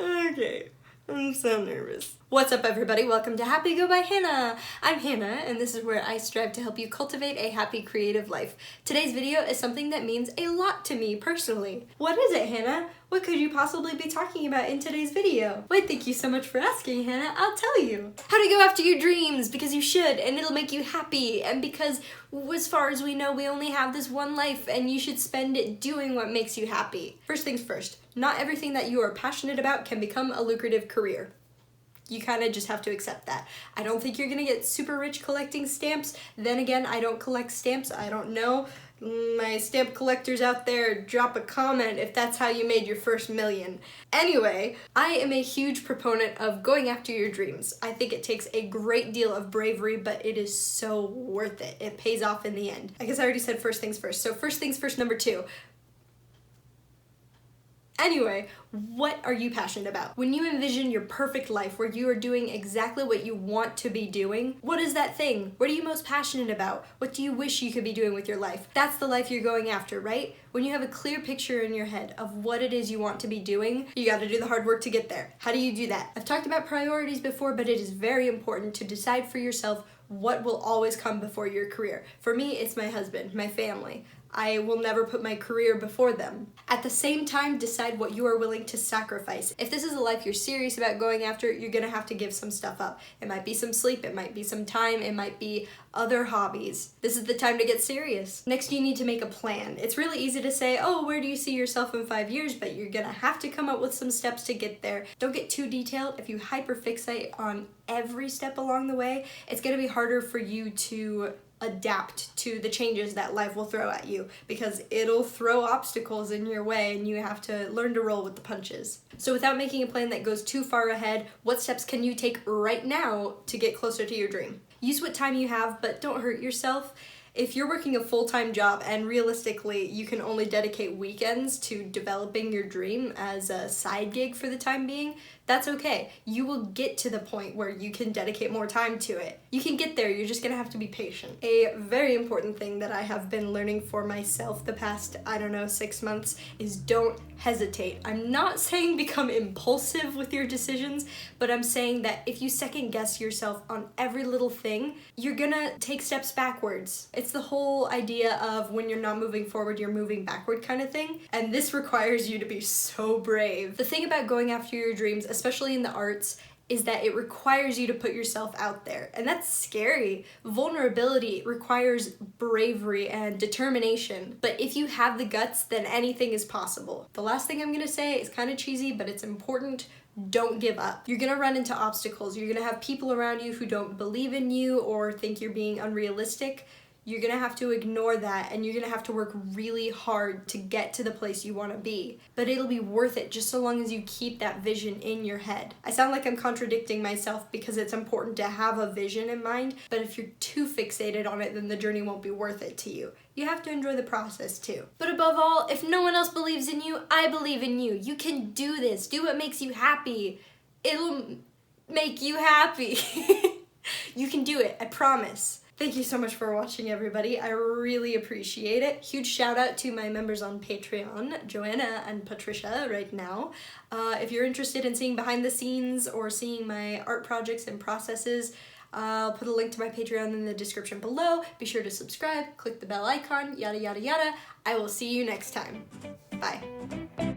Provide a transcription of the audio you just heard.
Okay, I'm so nervous. What's up, everybody? Welcome to Happy Go by Hannah. I'm Hannah, and this is where I strive to help you cultivate a happy, creative life. Today's video is something that means a lot to me personally. What is it, Hannah? What could you possibly be talking about in today's video? Why, thank you so much for asking, Hannah. I'll tell you. How to go after your dreams, because you should, and it'll make you happy, and because, as far as we know, we only have this one life, and you should spend it doing what makes you happy. First things first, not everything that you are passionate about can become a lucrative career. You kind of just have to accept that. I don't think you're gonna get super rich collecting stamps. Then again, I don't collect stamps. I don't know. My stamp collectors out there, drop a comment if that's how you made your first million. Anyway, I am a huge proponent of going after your dreams. I think it takes a great deal of bravery, but it is so worth it. It pays off in the end. I guess I already said first things first. So first things first, number 2. Anyway, what are you passionate about? When you envision your perfect life where you are doing exactly what you want to be doing, what is that thing? What are you most passionate about? What do you wish you could be doing with your life? That's the life you're going after, right? When you have a clear picture in your head of what it is you want to be doing, you gotta do the hard work to get there. How do you do that? I've talked about priorities before, but it is very important to decide for yourself what will always come before your career. For me, it's my husband, my family. I will never put my career before them. At the same time, decide what you are willing to sacrifice. If this is a life you're serious about going after, you're gonna have to give some stuff up. It might be some sleep, it might be some time, it might be other hobbies. This is the time to get serious. Next, you need to make a plan. It's really easy to say, oh, where do you see yourself in 5 years? But you're gonna have to come up with some steps to get there. Don't get too detailed. If you hyperfixate on every step along the way, it's gonna be harder for you to adapt to the changes that life will throw at you, because it'll throw obstacles in your way and you have to learn to roll with the punches. So without making a plan that goes too far ahead, what steps can you take right now to get closer to your dream? Use what time you have, but don't hurt yourself. If you're working a full-time job and realistically you can only dedicate weekends to developing your dream as a side gig for the time being, that's okay. You will get to the point where you can dedicate more time to it. You can get there, you're just gonna have to be patient. A very important thing that I have been learning for myself the past, 6 months is don't hesitate. I'm not saying become impulsive with your decisions, but I'm saying that if you second guess yourself on every little thing, you're gonna take steps backwards. It's the whole idea of when you're not moving forward, you're moving backward kind of thing, and this requires you to be so brave. The thing about going after your dreams, especially in the arts, is that it requires you to put yourself out there, and that's scary. Vulnerability requires bravery and determination, but if you have the guts, then anything is possible. The last thing I'm gonna say is kind of cheesy, but it's important. Don't give up. You're gonna run into obstacles. You're gonna have people around you who don't believe in you or think you're being unrealistic. You're gonna have to ignore that, and you're gonna have to work really hard to get to the place you wanna be. But it'll be worth it just so long as you keep that vision in your head. I sound like I'm contradicting myself because it's important to have a vision in mind, but if you're too fixated on it, then the journey won't be worth it to you. You have to enjoy the process too. But above all, if no one else believes in you, I believe in you. You can do this. Do what makes you happy. It'll make you happy. You can do it, I promise. Thank you so much for watching, everybody. I really appreciate it. Huge shout out to my members on Patreon, Joanna and Patricia right now. If you're interested in seeing behind the scenes or seeing my art projects and processes, I'll put a link to my Patreon in the description below. Be sure to subscribe, click the bell icon, yada yada yada. I will see you next time. Bye.